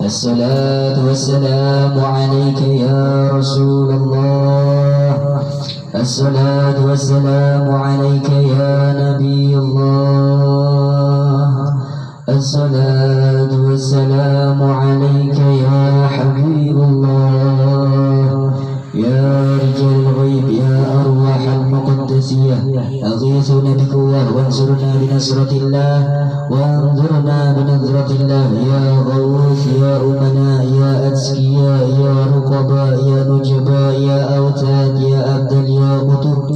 الصلاة والسلام عليك يا رسول الله. الصلاة والسلام عليك يا نبي الله. الصلاة والسلام عليك يا حبيب الله. يا رجال الغيب يا أرواح المقدسية أغيثنا بقوة وانصرنا بنصرة الله وانظرنا بنظرة الله. يا غوث يا أمنا يا أتقياء يا رقباء يا نجباء يا أوتاد يا أبدل يا قطب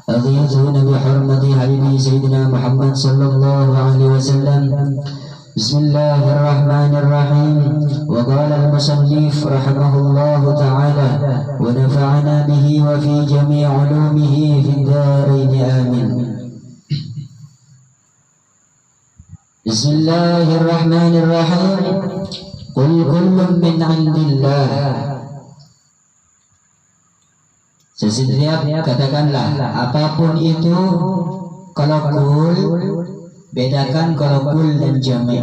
أغيثنا بحرمة حبيبي سيدنا محمد صلى الله عليه وسلم. بسم الله الرحمن الرحيم. وقال المصنف رحمه الله تعالى ونفعنا به وفي جميع علومه في الدارين آمين. بسم الله الرحمن الرحيم. قل كل من عند الله. Setiap katakanlah apapun itu. Kalau kul bedakan kalau kul dan jami'.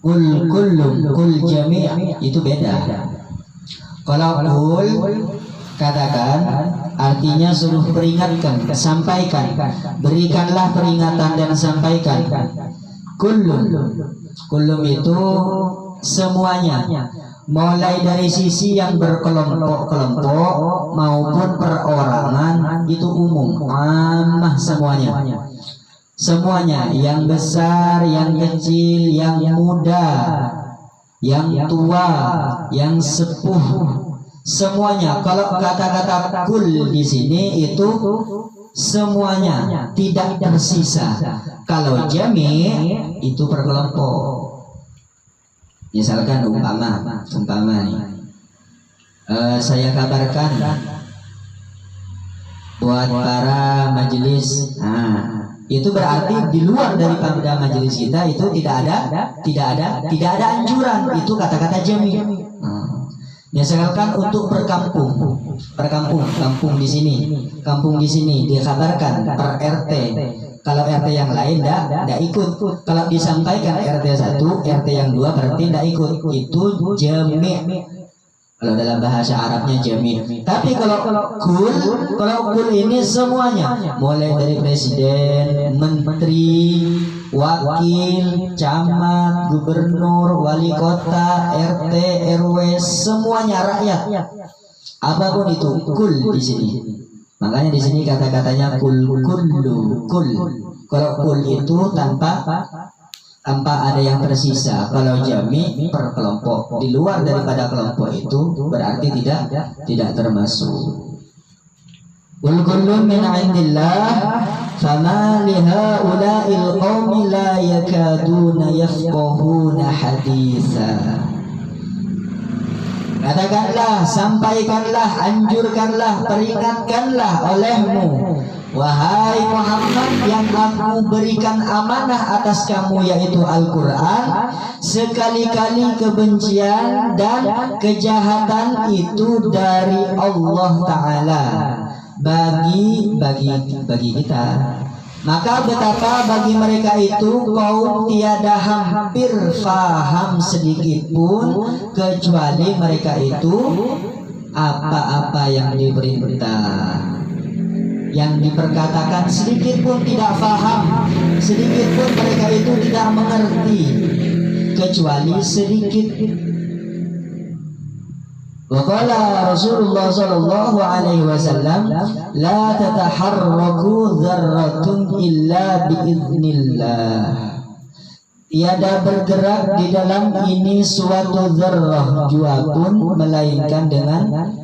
Kul kullum kul jami' itu beda. Kalau kul katakan artinya suruh peringatkan, sampaikan, berikanlah peringatan dan sampaikan. Kullum itu semuanya, mulai dari sisi yang berkelompok-kelompok maupun perorangan itu umum, ammah semuanya, yang besar, yang kecil, yang muda, yang tua, yang sepuh, semuanya. Kalau kata-kata kul di sini itu semuanya, tidak tersisa. Kalau jami itu berkelompok. Misalkan umpama nih, saya kabarkan buat para majelis. Itu berarti di luar daripada majelis kita itu tidak ada anjuran. Itu kata-kata jami. Misalkan untuk kampung di sini dikabarkan per RT. Kalau RT yang lain tidak ikut. Kalau disampaikan RT 1, RT yang 2 berarti tidak ikut. Itu jami'. Kalau dalam bahasa Arabnya jami'. Tapi kalau kul ini semuanya, mulai dari presiden, menteri, wakil, camat, gubernur, wali kota, RT, RW, semuanya rakyat. Apapun itu kul di sini. Makanya di sini kata-katanya kul. Kalau kul itu tanpa ada yang tersisa. Kalau jami per kelompok, di luar daripada kelompok itu berarti tidak termasuk. Qul kullun min 'indillah fama li haula'il qaumi la yakaduna yafqahuna haditsa. Katakanlah, sampaikanlah, anjurkanlah, peringatkanlah olehmu, wahai Muhammad, yang aku berikan amanah atas kamu yaitu Al-Quran. Sekali-kali kebencian dan kejahatan itu dari Allah Ta'ala bagi kita. Maka betapa bagi mereka itu kaum tiada hampir faham sedikit pun, kecuali mereka itu apa-apa yang diperintah, yang diperkatakan sedikit pun tidak faham, sedikit pun mereka itu tidak mengerti, kecuali sedikit. Waqala Rasulullah sallallahu alaihi wasallam, la tataharraku dzarratun illa biiznillah. Tiada bergerak di dalam ini suatu dzarrah jua pun melainkan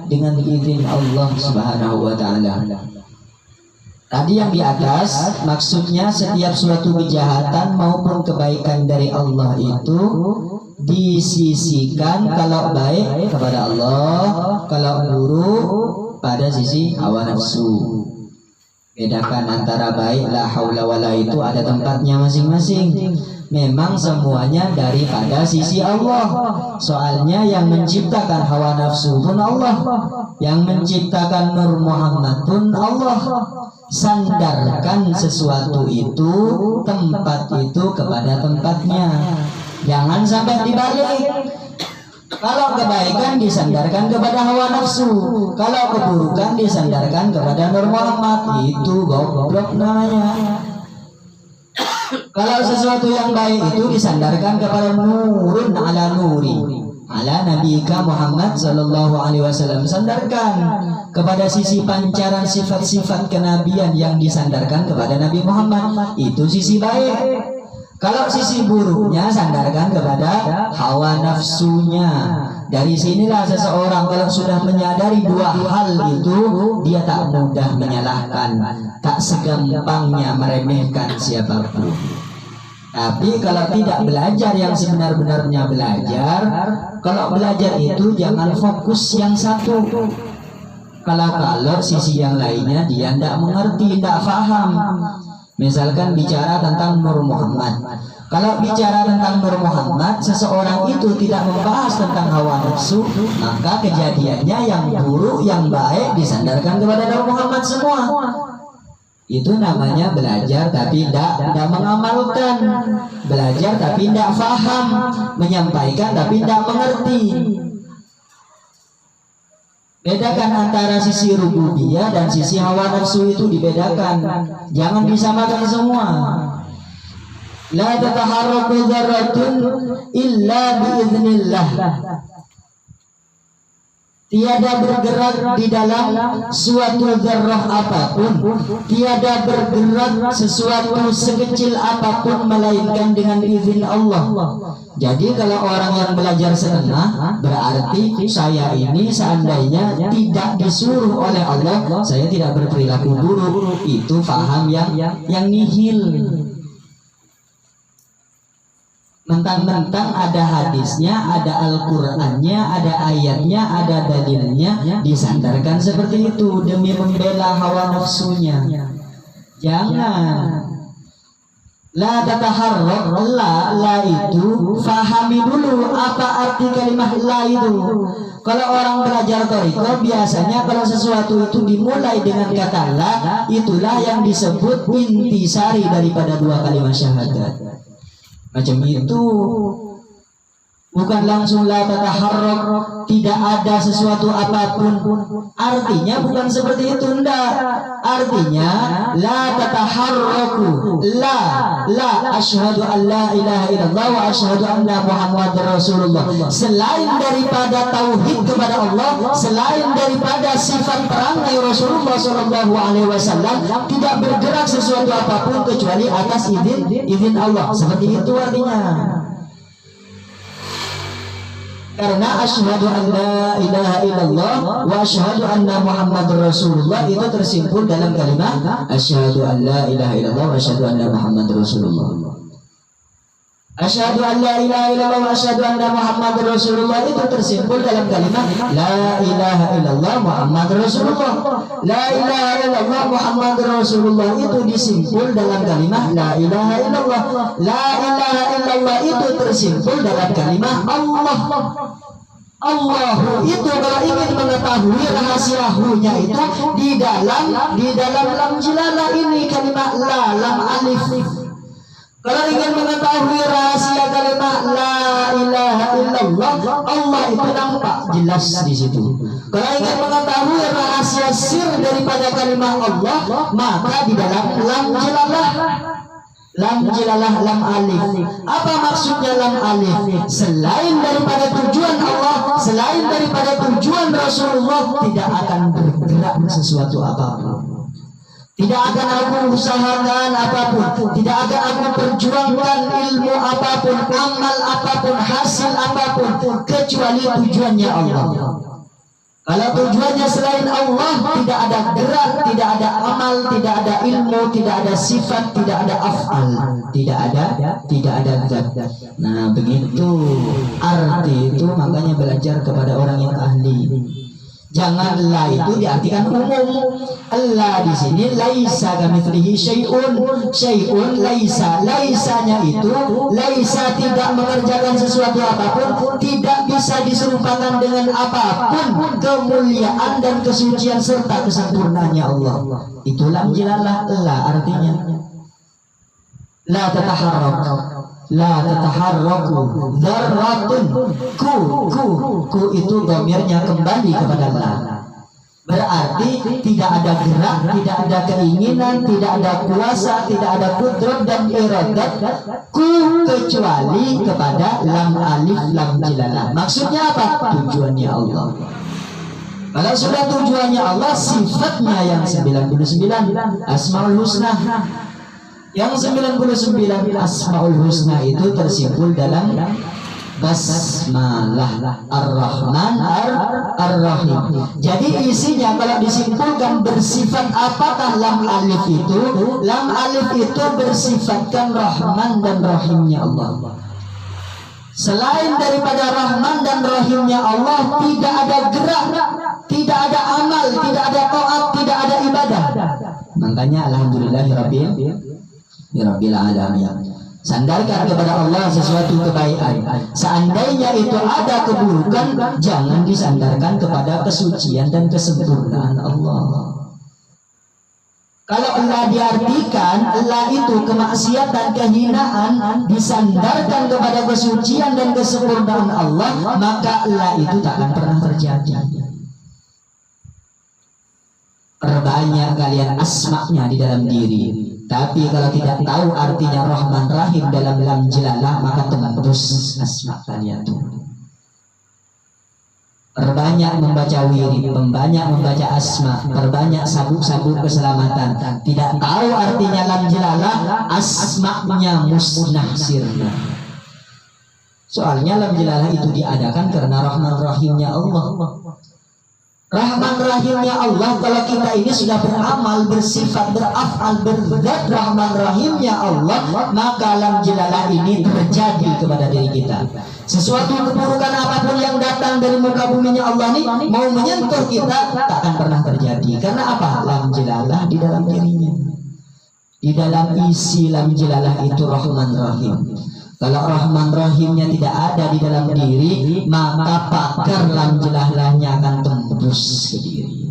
dengan izin Allah Subhanahu wa taala. Tadi yang di atas maksudnya setiap suatu kejahatan maupun kebaikan dari Allah itu disisikan, kalau baik kepada Allah, kalau buruk pada sisi hawa nafsu. Bedakan antara baik, la haula wala itu ada tempatnya masing-masing. Memang semuanya daripada sisi Allah. Soalnya yang menciptakan hawa nafsu pun Allah, yang menciptakan Nur Muhammad pun Allah. Sandarkan sesuatu itu, tempat itu kepada tempatnya. Jangan sampai dibalik. Kalau kebaikan disandarkan kepada hawa nafsu, kalau keburukan disandarkan kepada Nur Muhammad. Itu goblok namanya. Kalau sesuatu yang baik itu disandarkan kepada nurun ala nuri, ala nabiyika Muhammad sallallahu alaihi wasallam. Sandarkan kepada sisi pancaran sifat-sifat kenabian yang disandarkan kepada Nabi Muhammad. Itu sisi baik. Kalau sisi buruknya sandarkan kepada hawa nafsunya. Dari sinilah seseorang kalau sudah menyadari dua hal itu, dia tak mudah menyalahkan, tak segampangnya meremehkan siapapun. Tapi kalau tidak belajar yang sebenar-benarnya belajar, kalau belajar itu jangan fokus yang satu. Kalau sisi yang lainnya dia tidak mengerti, tidak paham. Misalkan bicara tentang Nur Muhammad. Kalau bicara tentang Nur Muhammad, seseorang itu tidak membahas tentang hawa nafsu, maka kejadiannya yang buruk, yang baik disandarkan kepada Nur Muhammad semua. Itu namanya belajar tapi tidak mengamalkan. Belajar tapi tidak paham, menyampaikan tapi tidak mengerti. Bedakan antara sisi rububiyah dan sisi hawa nafsu itu dibedakan. Jangan disamakan semua. La tataharraku dzarratun illa biiznillah. Tiada bergerak di dalam suatu zarrah apapun, tiada bergerak sesuatu sekecil apapun melainkan dengan izin Allah. Jadi kalau orang yang belajar setengah, berarti saya ini seandainya tidak disuruh oleh Allah, saya tidak berperilaku buruk. Itu faham yang nihil. Mentang-mentang ada hadisnya, ada Al-Qur'annya, ada ayatnya, ada dalilnya, disandarkan seperti itu demi membela hawa nafsunya. Jangan. La tataharrak, la itu fahami dulu apa arti kalimat la itu. Kalau orang belajar thariqah biasanya kalau sesuatu itu dimulai dengan kata la, itulah yang disebut intisari daripada dua kalimat syahadat. Macam itu, bukan langsung la tataharrak, tidak ada sesuatu apapun. Artinya bukan seperti itu, enggak. Artinya la tataharraku, la asyhadu an la ilaha illallah wa asyhadu anna Muhammadar Rasulullah. Selain daripada tauhid kepada Allah, selain daripada sifat perangai Rasulullah sallallahu alaihi wasallam, tidak bergerak sesuatu apapun kecuali atas izin Allah. Seperti itu artinya. Karena asyhadu an la ilaha illallah wa asyhadu anna Muhammadar Rasulullah itu tersimpul dalam kalimat asyhadu an la ilaha illallah wa asyhadu anna Muhammadar Rasulullah. Asyhadu an la ilaha illallah wa asyhadu anna Muhammadar Rasulullah itu tersimpul dalam kalimat la ilaha illallah Muhammadar Rasulullah. La ilaha illallah Muhammadar Rasulullah itu disimpul dalam kalimat la ilaha illallah. La ilaha illallah itu tersimpul dalam kalimat Allah. Allah itu kalau ingin mengetahui rahasia hu-nya itu di dalam lam jilalah ini kalimat la, lam alif. Kalau ingin mengetahui rahasia kalimat la ilaha illallah, Allah itu nampak jelas di situ. Kalau ingin mengetahui rahasia sir daripada kalimat Allah, maka di dalam lam jilalah. Lam jilalah, lam alif. Apa maksudnya lam alif? Selain daripada tujuan Allah, selain daripada tujuan Rasulullah, tidak akan bergerak sesuatu apapun. Tidak akan aku usahakan apapun, tidak akan aku perjuangkan ilmu apapun, amal apapun, hasil apapun, kecuali tujuannya Allah. Kalau tujuannya selain Allah, tidak ada gerak, tidak ada amal, tidak ada ilmu, tidak ada sifat, tidak ada af'al, tidak ada zat. Nah, begitu arti itu, makanya belajar kepada orang yang ahli. Jangan la itu diartikan umum. Allah di sini laisa kamitslihi syai'un. Syai'un laisa. Laisanya itu laisa tidak mengerjakan sesuatu apapun, tidak bisa diserupakan dengan apapun kemuliaan dan kesucian serta kesempurnaannya Allah. Itulah jilalah la artinya. La tataharrak. la tataharraku dzarratun. Ku itu dhamirnya kembali kepada la. Berarti tidak ada gerak, tidak ada keinginan, tidak ada kuasa, tidak ada kudrat dan iradat ku kecuali kepada lam alif lam jilalah. Maksudnya apa? Tujuannya Allah. Kalau sudah tujuannya Allah, sifatnya yang 99 Asmaul Husna. Yang 99 Asmaul Husna itu tersimpul dalam Basmalah Ar-Rahman Ar-Rahim. Jadi isinya kalau disimpulkan bersifat apakah lam alif itu? Lam alif itu bersifatkan Rahman dan Rahimnya Allah. Selain daripada Rahman dan Rahimnya Allah, tidak ada gerak, tidak ada amal, tidak ada taat, tidak ada ibadah. Makanya alhamdulillahirabbil alamin. Sandarkan kepada Allah sesuatu kebaikan. Seandainya itu ada keburukan, jangan disandarkan kepada kesucian dan kesempurnaan Allah. Kalau Allah diartikan, Allah itu kemaksiatan, kehinaan, disandarkan kepada kesucian dan kesempurnaan Allah, maka Allah itu tak akan pernah terjadi. Perbanyak kalian asma'nya di dalam diri. Tapi kalau tidak tahu artinya Rahman Rahim dalam lam jilalah, maka tembus asma kalian. Perbanyak membaca wirid, perbanyak membaca asma, perbanyak sabuk-sabuk keselamatan. Tidak tahu artinya lam jilalah, asma'nya musnah sirna. Soalnya lam jilalah itu diadakan karena Rahman Rahimnya Allah. Rahman Rahimnya Allah, kalau kita ini sudah beramal, bersifat, berafal, berzat Rahman Rahimnya Allah, maka lam jilalah ini terjadi kepada diri kita. Sesuatu keburukan apapun yang datang dari muka buminya Allah ini mau menyentuh kita, tak akan pernah terjadi. Karena apa? Lam jilalah di dalam dirinya. Di dalam isi lam jilalah itu Rahman Rahim. Kalau Rahman Rahimnya tidak ada di dalam diri, maka pakar lam jilalahnya akan tembus ke diri.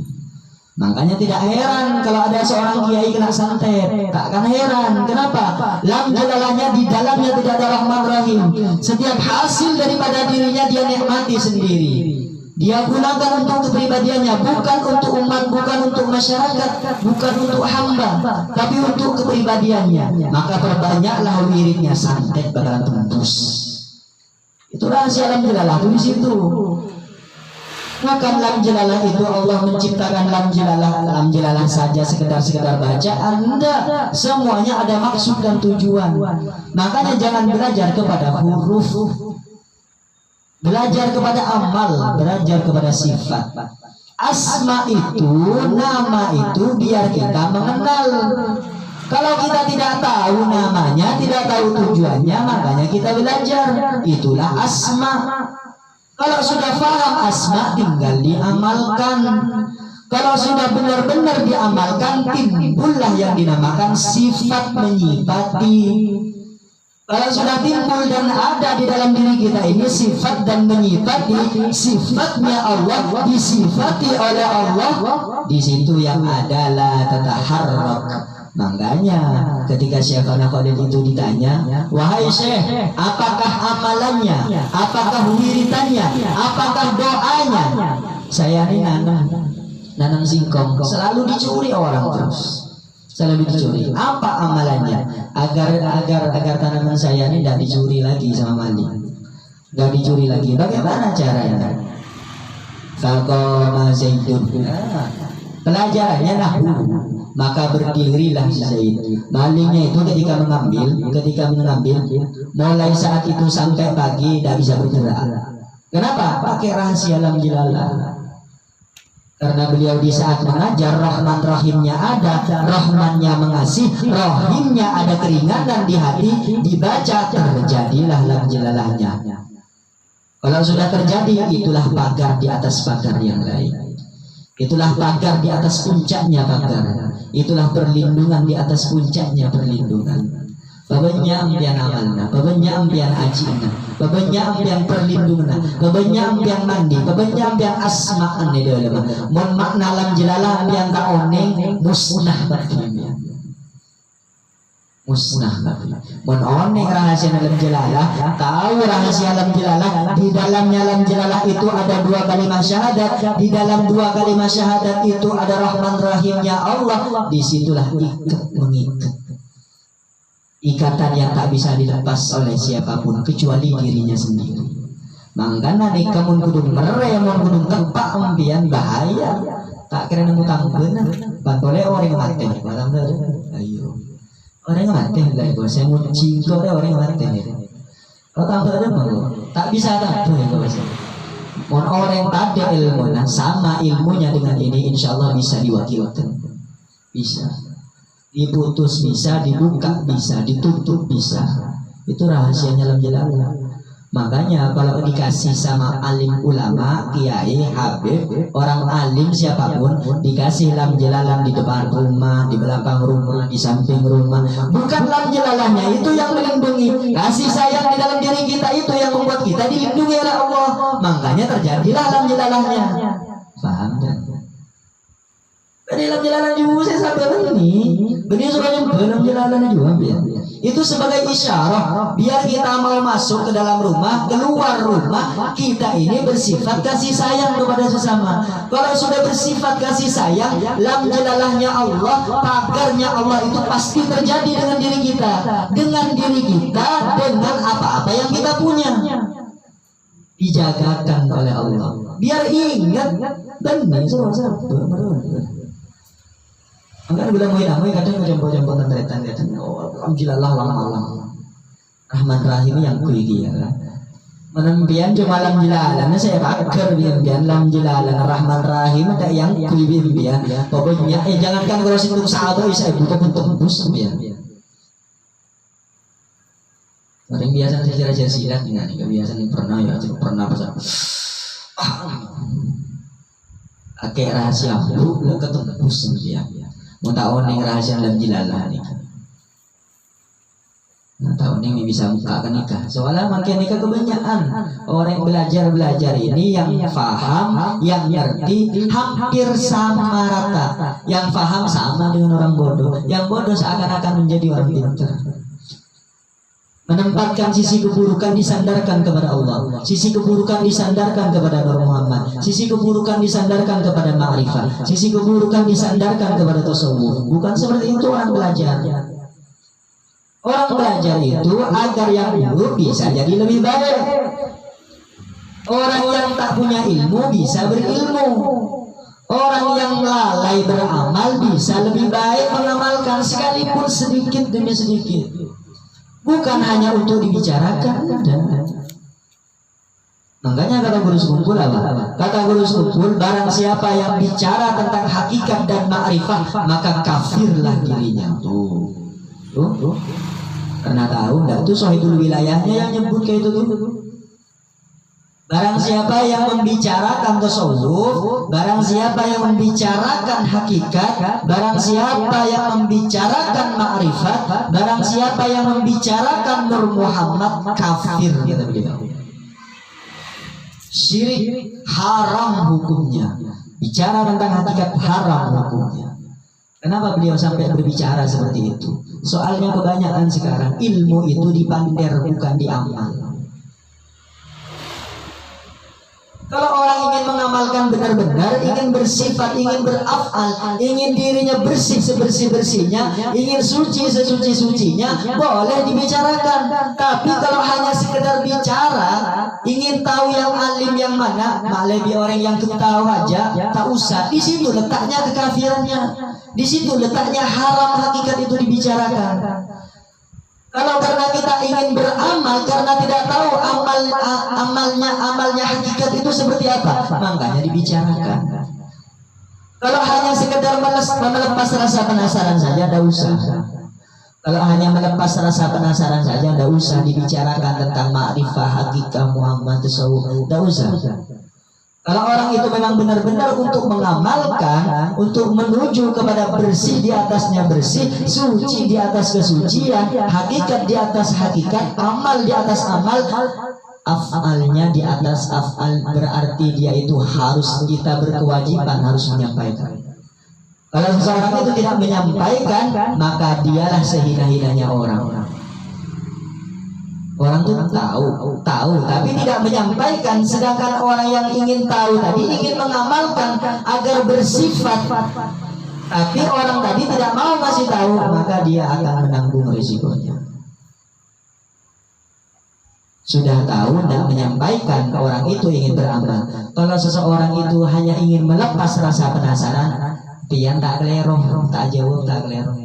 Makanya tidak heran kalau ada seorang kiai kena santet, tak akan heran. Kenapa? Lam jilalahnya di dalamnya tidak ada Rahman Rahim. Setiap hasil daripada dirinya dia nikmati sendiri. Dia gunakan untuk kepribadiannya, bukan untuk umat, bukan untuk masyarakat, bukan untuk hamba, tapi untuk kepribadiannya. Maka perbanyaklah wiridnya, santet bakalan tembus. Itu rahasia lam jilalah di situ. Bukan lam jilalah itu Allah menciptakan lam jilalah saja sekedar bacaan. Enggak, semuanya ada maksud dan tujuan. Makanya jangan belajar kepada huruf, belajar kepada amal, belajar kepada sifat. Asma itu, nama itu biar kita mengenal. Kalau kita tidak tahu namanya, tidak tahu tujuannya, makanya kita belajar. Itulah asma. Kalau sudah paham asma, tinggal diamalkan. Kalau sudah benar-benar diamalkan, timbullah yang dinamakan sifat menyifati. Kalau sudah timbul dan ada di dalam diri kita ini sifat dan menyifati, sifatnya Allah disifati oleh Allah, di situ yang adalah tataharrak. Makanya ketika Syekhana Khalil itu ditanya, wahai Syekh, apakah amalannya, apakah wiridannya, apakah doanya? Saya ini nanam singkong, selalu dicuri orang terus. Selalu dicuri. Apa amalannya? Agar tanaman saya ini tidak dicuri lagi sama maling. Tidak dicuri lagi. Bagaimana caranya? Faqama Zaidun. Pelajarannya nahu. Maka berdirilah si Zaid. Malingnya itu ketika mengambil, mulai saat itu sampai pagi tidak bisa bergerak. Kenapa? Pakai rahasia lam jilalah. Karena beliau di saat mengajar Rahman Rahimnya ada, Rahmannya mengasih, Rahimnya ada keringanan di hati, dibaca terjadilah lam jilalahnya. Kalau sudah terjadi, itulah pagar di atas pagar yang lain. Itulah pagar di atas puncaknya pagar. Itulah perlindungan di atas puncaknya perlindungan. Babanya ampian amalna, babanya ampian ajina, babanya ampian perlindungan, babanya ampian mandi, babanya ampian asma'an di dalam. Mon makna lam jilalah ampian tak oneng musnah batinnya. musnah. Mun one rahasia alam jalalah, tahu rahasia alam jalalah, di dalamnya alam jalalah itu ada 2 kalimat syahadat, di dalam 2 kalimat syahadat itu ada Rahman Rahimnya Allah. Disitulah ikat mengikat, ikatan yang tak bisa dilepas oleh siapapun kecuali dirinya sendiri. Mangkana nikah mun kudu mere, mun kudu kepak ambian bahaya. Tak kira nemu tangbeuna, bantole orang mati. Ayo. Orang mati enggak itu, saya mau cinta orang mati. Kalau tambah ada mau, tak bisa tambah ya kalau saya. Mau orang tak ada ilmu, nah sama ilmunya dengan ini, insya Allah bisa diwakilkan, bisa diputus, bisa dibuka, bisa ditutup, bisa. Itu rahasianya dalam jalan. Makanya kalau dikasih sama alim ulama, kiai, habib, orang alim siapapun, dikasih lam jalalan di depan rumah, di belakang rumah, di samping rumah, bukan lam jalalannya itu yang melindungi. Kasih sayang di dalam diri kita itu yang membuat kita dilindungi oleh Allah. Makanya terjadilah lam jalalannya. Paham kan? Dari lam jalalan juga saya sampai ini, beliau suka nyebut lam jalalan juga biar. Itu sebagai isyarat biar kita mau masuk ke dalam rumah, keluar rumah, kita ini bersifat kasih sayang kepada sesama. Kalau sudah bersifat kasih sayang, lam jalalahnya Allah, pagarnya Allah itu pasti terjadi dengan diri kita, dengan apa-apa yang kita punya. Dijagakan oleh Allah. Biar ingat dan Angkat bilang mau kadang jempol tentretan kadang alhamdulillah malam Rahman Rahim yang kuigi ya kan. Menempian cuma lam jilalan saya pakai bian lam jilalan Rahman Rahim ada yang kuigi bian. Pokoknya jangankan kalau sintung sahabat saya butuh untuk bus bian. Orang biasa belajar silat dengan kebiasaan pernah pasal. Akeh rahasia lu ketembus dia. Mau tahu nih rahasia dalam jilalah nih. Nah tahu nih bisa muka ke nikah. Soalnya makin nikah kebanyakan orang belajar ini yang faham, yang ngerti hampir sama rata. Yang faham sama dengan orang bodoh. Yang bodoh seakan-akan menjadi orang pintar. Menempatkan sisi keburukan disandarkan kepada Allah, sisi keburukan disandarkan kepada Nur Muhammad, sisi keburukan disandarkan kepada ma'rifah, sisi keburukan disandarkan kepada tasawuf. Bukan seperti itu orang belajar. Orang belajar itu agar yang buruk bisa jadi lebih baik. Orang yang tak punya ilmu bisa berilmu. Orang yang lalai beramal bisa lebih baik mengamalkan sekalipun sedikit demi sedikit. Bukan hanya untuk dibicarakan. Makanya kata guru sekumpul apa? Kata guru sekumpul, barang siapa yang bicara tentang hakikat dan ma'rifah, maka kafirlah dirinya. Tuh. Karena tahu enggak itu sahibul wilayahnya yang nyebut kayak itu tuh. Barang siapa yang membicarakan tasawuf, barang siapa yang membicarakan hakikat, barang siapa yang membicarakan ma'rifat, barang siapa yang membicarakan Nur Muhammad, kafir kata beliau. Syirik haram hukumnya. Bicara tentang hakikat haram hukumnya. Kenapa beliau sampai berbicara seperti itu? Soalnya kebanyakan sekarang ilmu itu dipander bukan diamal. Kalau orang ingin mengamalkan benar-benar, ingin bersifat, ingin berafal, ingin dirinya bersih sebersih-bersihnya, ingin suci sesuci-sucinya, boleh dibicarakan. Tapi kalau hanya sekedar bicara, ingin tahu yang alim yang mana, malah orang yang tahu aja, tak usah. Di situ letaknya kekafirannya, di situ letaknya haram hakikat itu dibicarakan. Kalau karena kita ingin beramal, karena tidak tahu amalnya hakikat itu seperti apa, makanya dibicarakan. Kalau hanya sekedar melepas rasa penasaran saja, tidak usah. Kalau hanya melepas rasa penasaran saja, tidak usah dibicarakan tentang ma'rifah, hakikat, Muhammad, tasawuf, tidak usah. Kalau orang itu memang benar-benar untuk mengamalkan, untuk menuju kepada bersih di atasnya bersih, suci di atas kesucian, hakikat di atas hakikat, amal di atas amal, afalnya di atas afal, berarti dia itu harus, kita berkewajiban harus menyampaikan. Kalau seseorang itu tidak menyampaikan, maka dialah sehina-hinanya orang. Orang itu tahu, tapi tidak menyampaikan. Sedangkan orang yang ingin tahu tadi ingin mengamalkan agar bersifat, tapi orang tadi tidak mau kasih tahu, maka dia akan menanggung risikonya. Sudah tahu dan menyampaikan, orang itu ingin beramal. Kalau seseorang itu hanya ingin melepas rasa penasaran, pian tak kelerong, tak jawab, tak kelerong.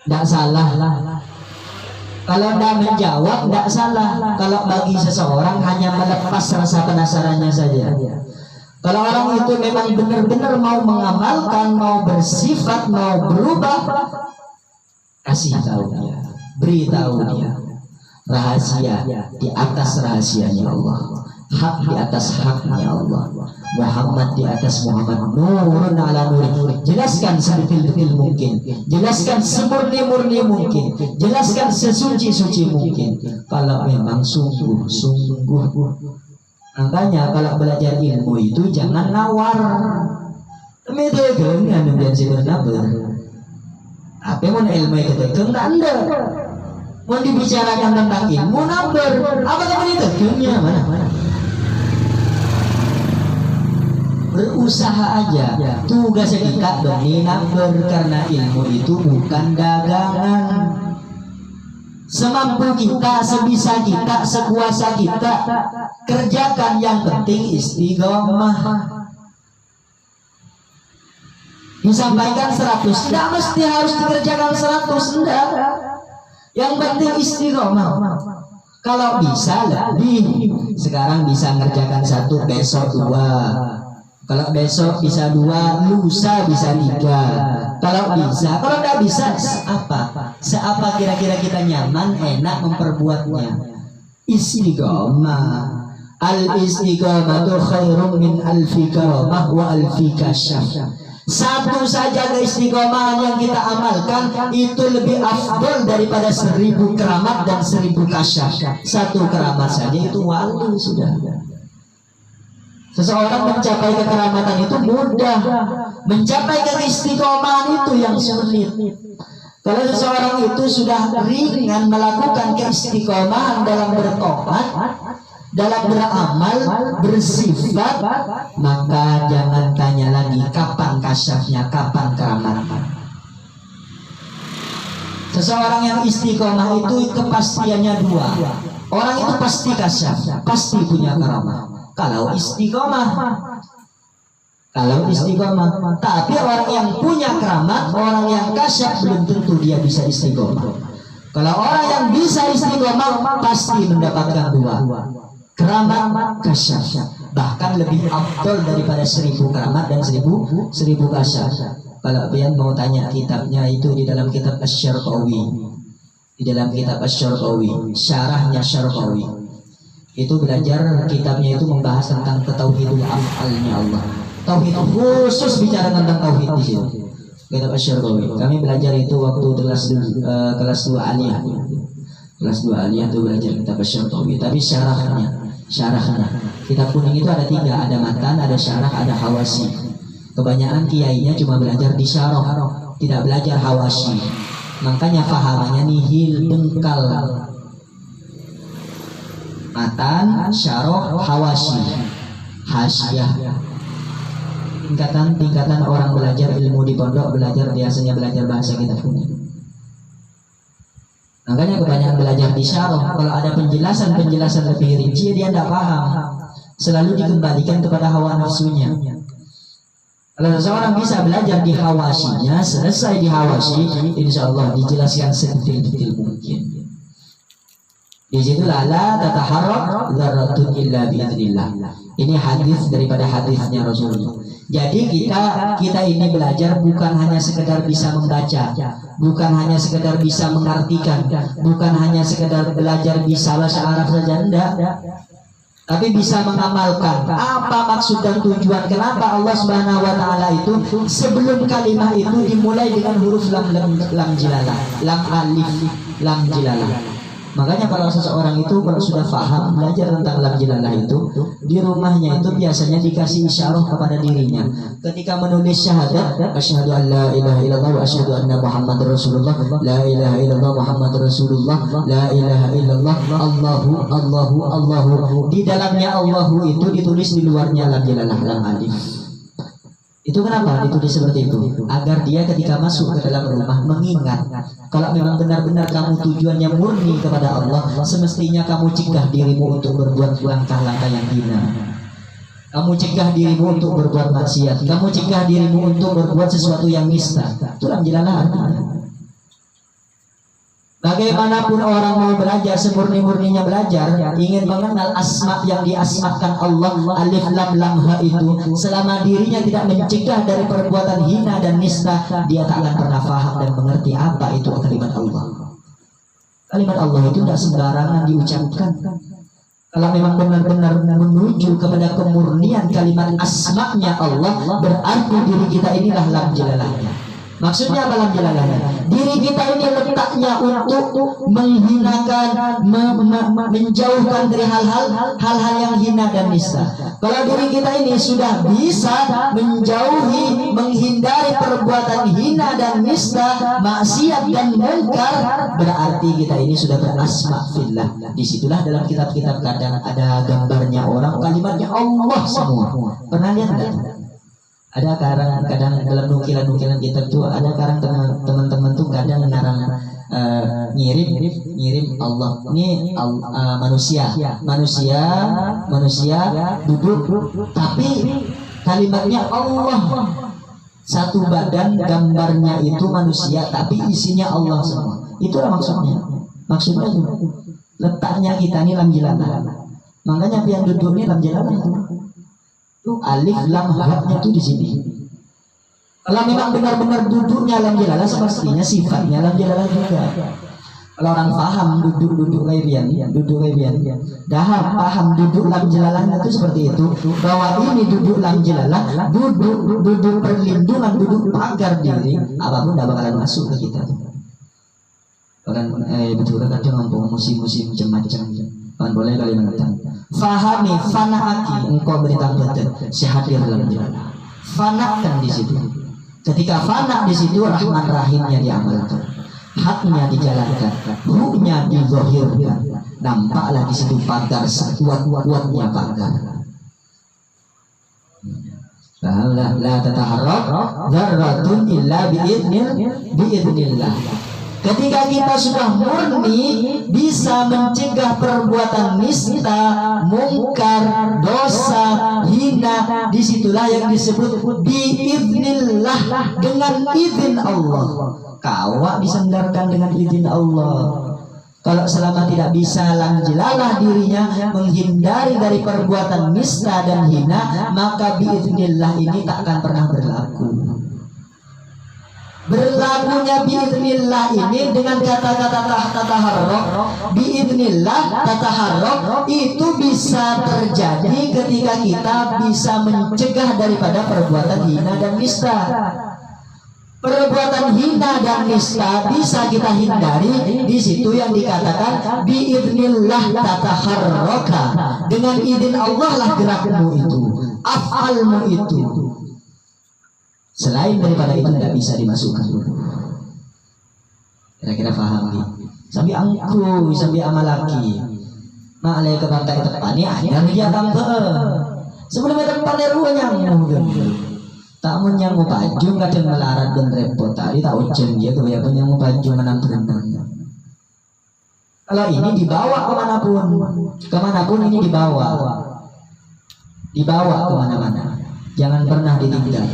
Tidak salah. Kalau tidak menjawab, tidak salah. Kalau bagi seseorang hanya melepas rasa penasarannya saja. Kalau orang itu memang benar-benar mau mengamalkan, mau bersifat, mau berubah, kasih tahu dia, beritahu dia. Rahasia di atas rahasianya Allah, hak di atas haknya Allah, Muhammad di atas Muhammad, nurun ala nur. Jelaskan sedetil-detil mungkin, jelaskan semurni-murni mungkin, jelaskan sesuci-suci mungkin. Kalau memang sungguh-sungguh. Makanya kalau belajar ilmu itu jangan nawar. Tapi itu kan yang sih bernabar. Apa mau ilmu itu kan anda? Mau dibicarakan tentang ilmu nabar, apa teman itu? Dunia mana? Berusaha aja. Tugas kita demi nabar, karena ilmu itu bukan dagangan. Semampu kita, sebisa kita, sekuasa kita, kerjakan. Yang penting istiqomah. Disampaikan 100, tidak mesti harus dikerjakan 100, enggak. Yang penting istiqomah. Kalau bisa lebih. Sekarang bisa ngerjakan 1, besok 2. Kalau besok bisa 2, lusa bisa 3. Kalau bisa, kalau tidak bisa apa? Seapa kira-kira kita nyaman, enak memperbuatnya. Istiqomah. Al-istiqomatu khairum min alfi karamah wa alfi kasyaf. Satu saja keistiqomahan yang kita amalkan itu lebih afdol daripada 1000 keramat dan 1000 kasyaf. 1 keramat saja itu wali sudah. Seseorang mencapai kekeramatan itu mudah, mencapai keistiqomahan itu yang sulit. Kalau seseorang itu sudah ringan melakukan keistiqomahan dalam bertobat, dalam beramal, bersifat, maka jangan tanya lagi kapan kasyafnya, kapan keramatnya. Seseorang yang istiqomah itu kepastiannya 2. Orang itu pasti kasyaf, pasti punya keramat. Kalau istiqomah. Tapi orang yang punya keramat, orang yang kasyaf, belum tentu dia bisa istiqomah. Kalau orang yang bisa istiqomah pasti mendapatkan 2. Keramat, kasyaf, bahkan lebih afdol daripada 1000 keramat dan 1000 kasyaf. Kalau kalian mau tanya kitabnya, itu di dalam kitab Asy-Syarqawi. Di dalam kitab Asy-Syarqawi, syarahnya Syarqawi. Itu belajar kitabnya itu membahas tentang tauhidul af'alnya Allah. Tauhid khusus bicara tentang tauhid di situ. Kitab Asy-Syarqawi. Kami belajar itu waktu kelas 2 aliyah. Kelas 2 aliyah itu belajar kitab Asy-Syarqawi, tapi syarahnya. Kitab kuning itu ada 3, ada matan, ada syarah, ada hawasi. Kebanyakan kiainya cuma belajar di syarah, tidak belajar hawasi. Makanya fahamannya nihil, dengkal. Matan, syarah, hawasi, hasyah. Tingkatan orang belajar ilmu di pondok, biasanya belajar bahasa kitab kuning. Makanya kebanyakan belajar di syarah, kalau ada penjelasan lebih rinci dia tidak paham, selalu dikembalikan kepada hawa nafsunya. Kalau seseorang bisa belajar di hawasinya, selesai di hawasi, insya Allah dijelaskan sedetil-detil mungkin. Di situlah la tataharrak dzarratun illa biidznillah. Ini hadis daripada hadisnya Rasulullah. Jadi kita ini belajar bukan hanya sekedar bisa membaca, bukan hanya sekedar bisa mengartikan, bukan hanya sekedar belajar bisa bahasa Arab saja, enggak. Tapi bisa mengamalkan. Apa maksud dan tujuan? Kenapa Allah Subhanahu wa taala itu sebelum kalimat itu dimulai dengan huruf lam jilalah, lam alif, lam jilalah. Makanya kalau seseorang itu kalau sudah paham belajar tentang lam jalalah itu, di rumahnya itu biasanya dikasih isyarah kepada dirinya. Ketika menulis syahadat, asyhadu an la ilaha illallah wa asyhadu anna muhammadar rasulullah, la ilaha illallah muhammadar rasulullah, la ilaha illallah, Allahu. Di dalamnya Allahu itu ditulis, di luarnya lam jalalah, lam alif. Itu kenapa ditulis seperti itu? Agar dia ketika masuk ke dalam rumah mengingat, kalau memang benar-benar kamu tujuannya murni kepada Allah, semestinya kamu cegah dirimu untuk berbuat langkah-langkah yang hina. Kamu cegah dirimu untuk berbuat maksiat. Kamu cegah dirimu untuk berbuat sesuatu yang nista. Itu lam jalalah artinya. Bagaimanapun orang mau belajar, semurni-murninya belajar, ingin mengenal asma yang diasmakan Allah, alif lam lam ha itu, selama dirinya tidak mencegah dari perbuatan hina dan nista, dia tak akan pernah faham dan mengerti apa itu kalimat Allah. Kalimat Allah itu tidak sembarangan diucapkan. Kalau memang benar-benar menuju kepada kemurnian kalimat asma-nya Allah, berarti diri kita inilah lam jalalahnya. Maksudnya apa lam jalalahnya? Diri kita ini letaknya untuk menghinakan, menjauhkan dari hal-hal yang hina dan nista. Kalau diri kita ini sudah bisa menjauhi, menghindari perbuatan hina dan nista, maksiat dan munkar, berarti kita ini sudah berasma fillah. Disitulah dalam kitab-kitab kadang ada gambarnya orang, kalimatnya Allah semua. Pernah lihat enggak? Ada kadang dalam nukilan-nukilan kitab tuh ada kadang teman-teman tuh kadang ngarang ngirim Allah. Ini manusia duduk, tapi kalimatnya Allah. Satu badan, gambarnya itu manusia, tapi isinya Allah semua. Itulah maksudnya. Maksudnya itu letaknya kita ini lam jalalah. Makanya yang duduknya lam jalalah itu. Alif lam ha-nya itu di sini. Kalau memang benar-benar duduknya lam jalalah, semestinya sifatnya lam jalalah juga. Kalau orang paham duduk kayak bian, paham duduk lam jalalahnya itu seperti itu, bahwa ini duduk lam jalalah, duduk perlindungan, duduk pagar diri, apapun tidak bakalan masuk ke kita. Bahkan betul kadang musim-musim macam-macam. Kan boleh kali mengatakan fahami fanaaki, engkau beritahu sehadir dalam jalan. Fanakan di situ. Ketika fana di situ, rahman rahimnya diamalkan, haknya dijalankan, huknya dizahirkan. Nampaklah di situ pagar sekuat-kuatnya pagar. La tataharrak dzarratun illa biidznillah. Ketika kita sudah murni, bisa mencegah perbuatan nista, mungkar, dosa, hina, disitulah yang disebut biidznillah, dengan izin Allah. Kawak disandarkan dengan izin Allah. Kalau selama tidak bisa lam jalalah dirinya, menghindari dari perbuatan nista dan hina, maka biidznillah ini tak akan pernah berlaku. Berlakunya biidznillah ini dengan kata-kata tataharrak, biidznillah tataharrak itu bisa terjadi ketika kita bisa mencegah daripada perbuatan hina dan nista. Perbuatan hina dan nista bisa kita hindari, di situ yang dikatakan biidznillah tataharraka, dengan izin Allah lah gerakmu itu, afalmu itu. Selain daripada itu tidak bisa dimasukkan. Kira-kira paham nih? Sampai angku, sampai amalaki. Ma'alai ke bantai tepani anyar dia tampe. Sebelumnya tempatnya ruanya mungkin. Tak mau yang mau baju kadang melarat dan repot. Tadi tak ujian dia kebanyakan yang mau baju menang berenang. Kalau ini dibawa kemanapun ini dibawa kemana-mana. Jangan pernah ditinggal.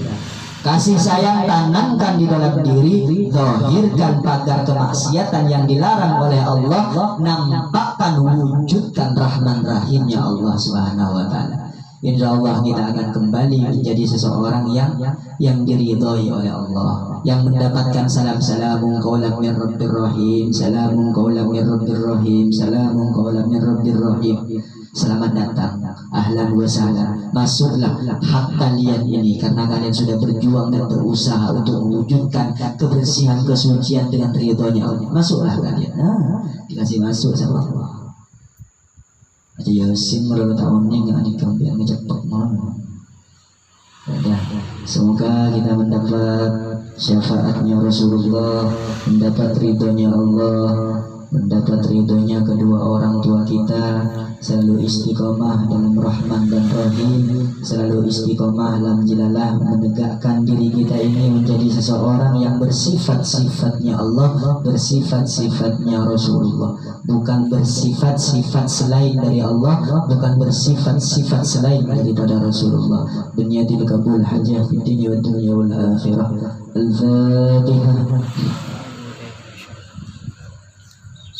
Kasih sayang tanamkan di dalam diri, zahirkan pagar kemaksiatan yang dilarang oleh Allah, nampakkan, wujudkan rahman rahimnya Allah Subhanahu wa ta'ala. Insya Allah kita akan kembali menjadi seseorang yang diridhoi oleh Allah, yang mendapatkan salamun qaulan min rabbir rahim, salamun qaulan min rabbir rahim, salamun qaulan min rabbir rahim. Selamat datang, ahlan wa sahlan. Masuklah hak kalian ini, karena kalian sudah berjuang dan berusaha untuk mewujudkan kebersihan, kesucian dengan ridhonya Allah. Masuklah kalian. dikasih masuk sama Allah. Aja Yasin mereka tahunnya nggak dikambil ngejepok malam. Ya, semoga kita mendapat syafaatnya Rasulullah, mendapat ridhonya Allah, mendapat ridhonya kedua orang tua kita, selalu istiqomah dalam Rahman dan Rahim, selalu istiqomah dalam jalalah, menegakkan diri kita ini menjadi seseorang yang bersifat-sifatnya Allah, bersifat-sifatnya Rasulullah, bukan bersifat-sifat selain dari Allah, bukan bersifat-sifat selain daripada Rasulullah. Bunyatil qabul hajah fid dunya wad dunya wal akhirah. Al-Fatihah.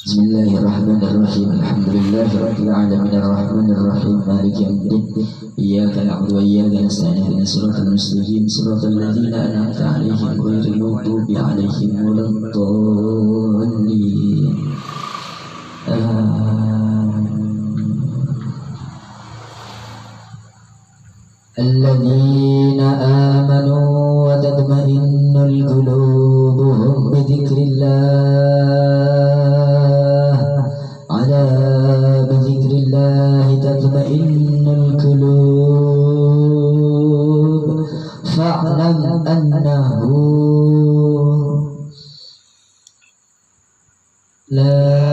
Bismillahirrahmanirrahim. Alhamdulillahirabbil alamin arrahmanir rahim maliki yaumiddin. Iyyaka na'budu wa iyyaka nasta'in ihdinas siratal mustaqim siratal ladzina an'amta 'alaihim ghairil maghdubi 'alaihim waladdallin. Alladzina amanu wa tatma'innul qulubuhum bi dzikrillah. Ala bi dzikrillah tatma'innul qulub. Fa'lam annahu la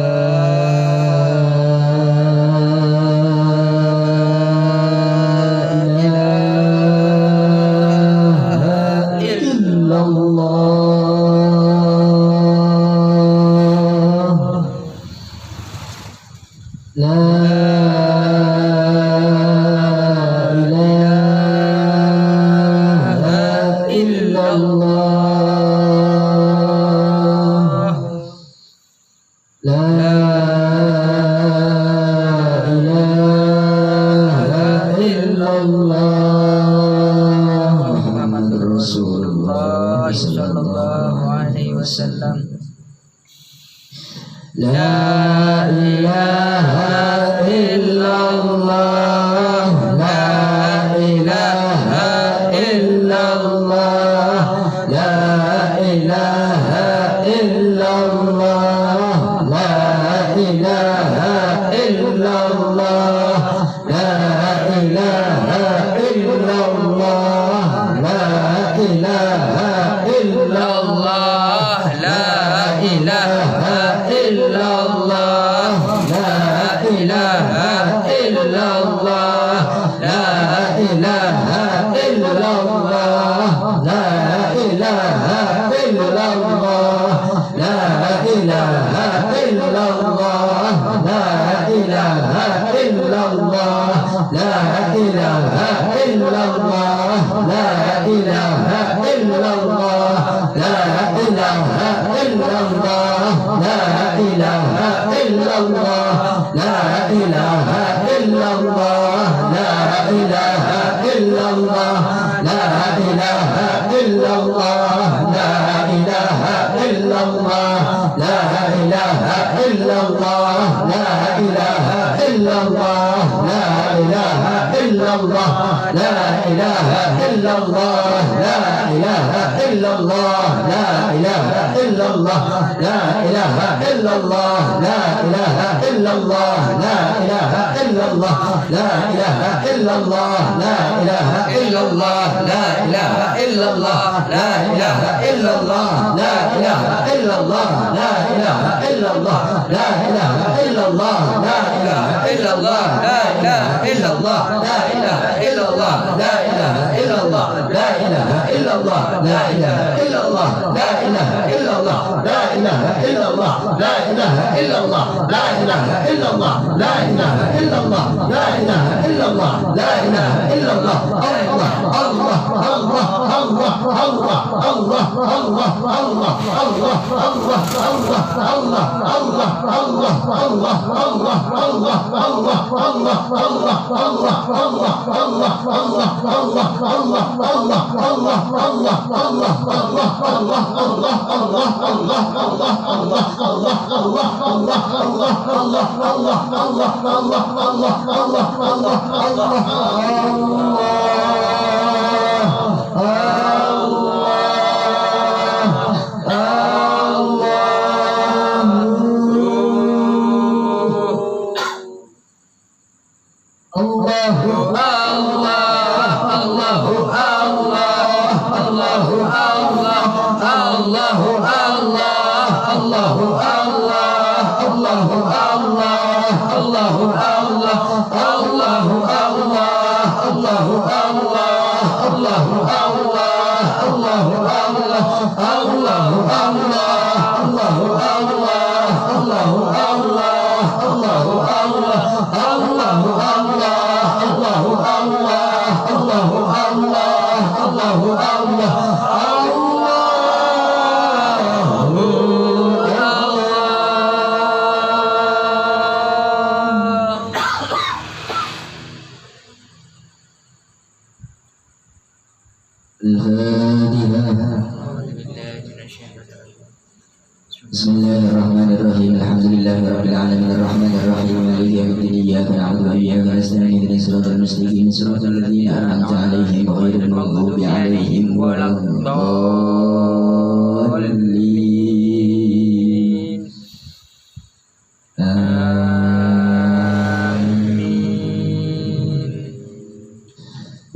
Bismillahirrahmanirrahim. Alhamdulillahirabbil alamin arrahmanir rahim maliki yaumiddin iyyaka na'budu wa iyyaka nasta'in ihdinas siratal mustaqim siratal ladzina an'amta 'alaihim ghairil maghdubi 'alaihim waladdallin.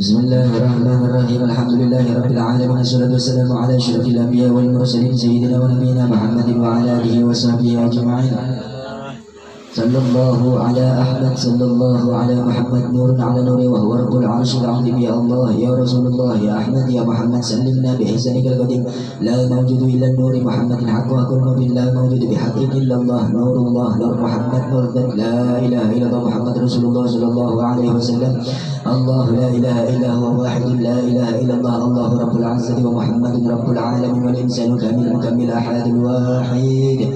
Bismillahirrahmanirrahim. Alhamdulillahirabbil alamin wassalatu wassalamu ala asyrafil anbiya'i wal mursalin sayyidina wa nabiyyina Muhammadin wa ala alihi wa sahbihi ajma'in. Sallallahu ala Ahmad sallallahu ala Muhammad nurun ala nuri wa huwa rabbul arsyil azim. Ya Allah ya Rasulullah ya Ahmad ya Muhammad sallimna bi ihsanikal qadim la mawjudu illa nuri Muhammadin haqqan kullu billah mawjudu bi haqqin illa Allah nurullah nur Muhammad nur la ilaha illallah Muhammad Rasulullah sallallahu alaihi wasallam. Allah la ilaha illa huwa wahid la ilaha illallah Allah rabbul izzati wa Muhammadun rabbul alamin wal insanu kamil mukammil ahadul wahid.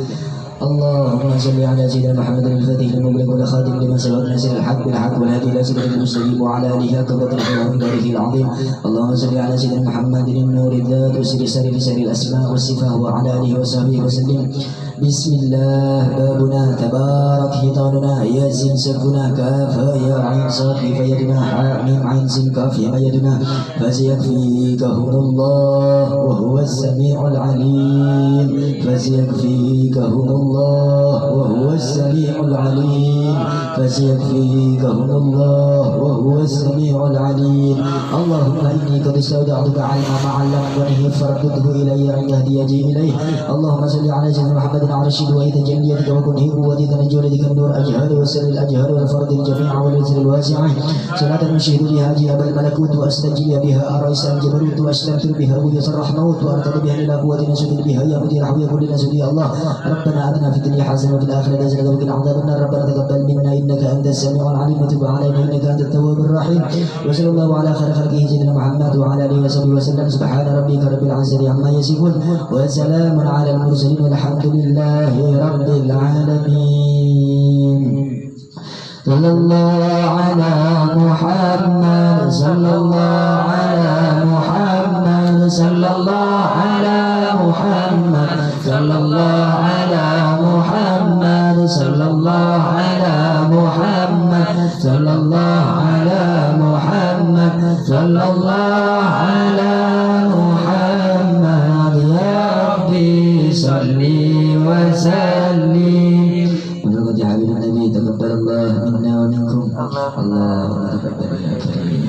اللهم صل على سيدنا محمد الفاتح المبلغ والخاتم لما سبق ناصر الحق بالحق والهادي الى صراط المستقيم وعلى اله حق قدره ومقداره العظيم. اللهم صل على سيدنا محمد النور الذات وسر سر لسر الاسماء والصفات وعلى اله وصحبه وسلم. بسم الله بابنا تبارك حيطاننا ياسين سكنا كافا يا عين صاد فيدنا حاميم عين سين كاف يا يدنا فسيكفيكهم الله وهو السميع العليم فسيكفيكهم الله وهو السميع العليم فسيكفيكهم الله وهو السميع العليم. اللهم إني قد استودعتك علم ما علمتني فردده إلي عند هديتي إليه. اللهم صل على سيدنا محمد على الشد وتجليتك وكنه قوتك من جودك النور أجهر وسر الأجهر والفرد الجميع والوزر الواسع صلاة نشهد بها جهاب الملكوت وأستجلي بها أرئيس الجبروت وأستغفر بها ويسر الرحموت وأرتد بها إلى قوة نسجد بها يا مدير حوي كل نسجد. يا الله ربنا آتنا في الدنيا حسنة وفي الآخرة حسنة وقنا عذاب النار. ربنا تقبل منا إنك أنت السميع العليم وتب علينا إنك أنت التواب الرحيم. وصلى الله على خير خلقه سيدنا محمد وعلى آله وصحبه وسلم. سبحان ربك رب العزة عما يصفون وسلام على المرسلين والحمد لله رب العالمين. صلى الله على محمد صلى الله على محمد صلى الله على محمد صلى الله على محمد صلى الله على محمد صلى الله على محمد صلى الله على محمد. يا ربي صل وسلم بركة حبيب النبي. تقبل الله منا ومنكم. اللهم تقبل يا كريم.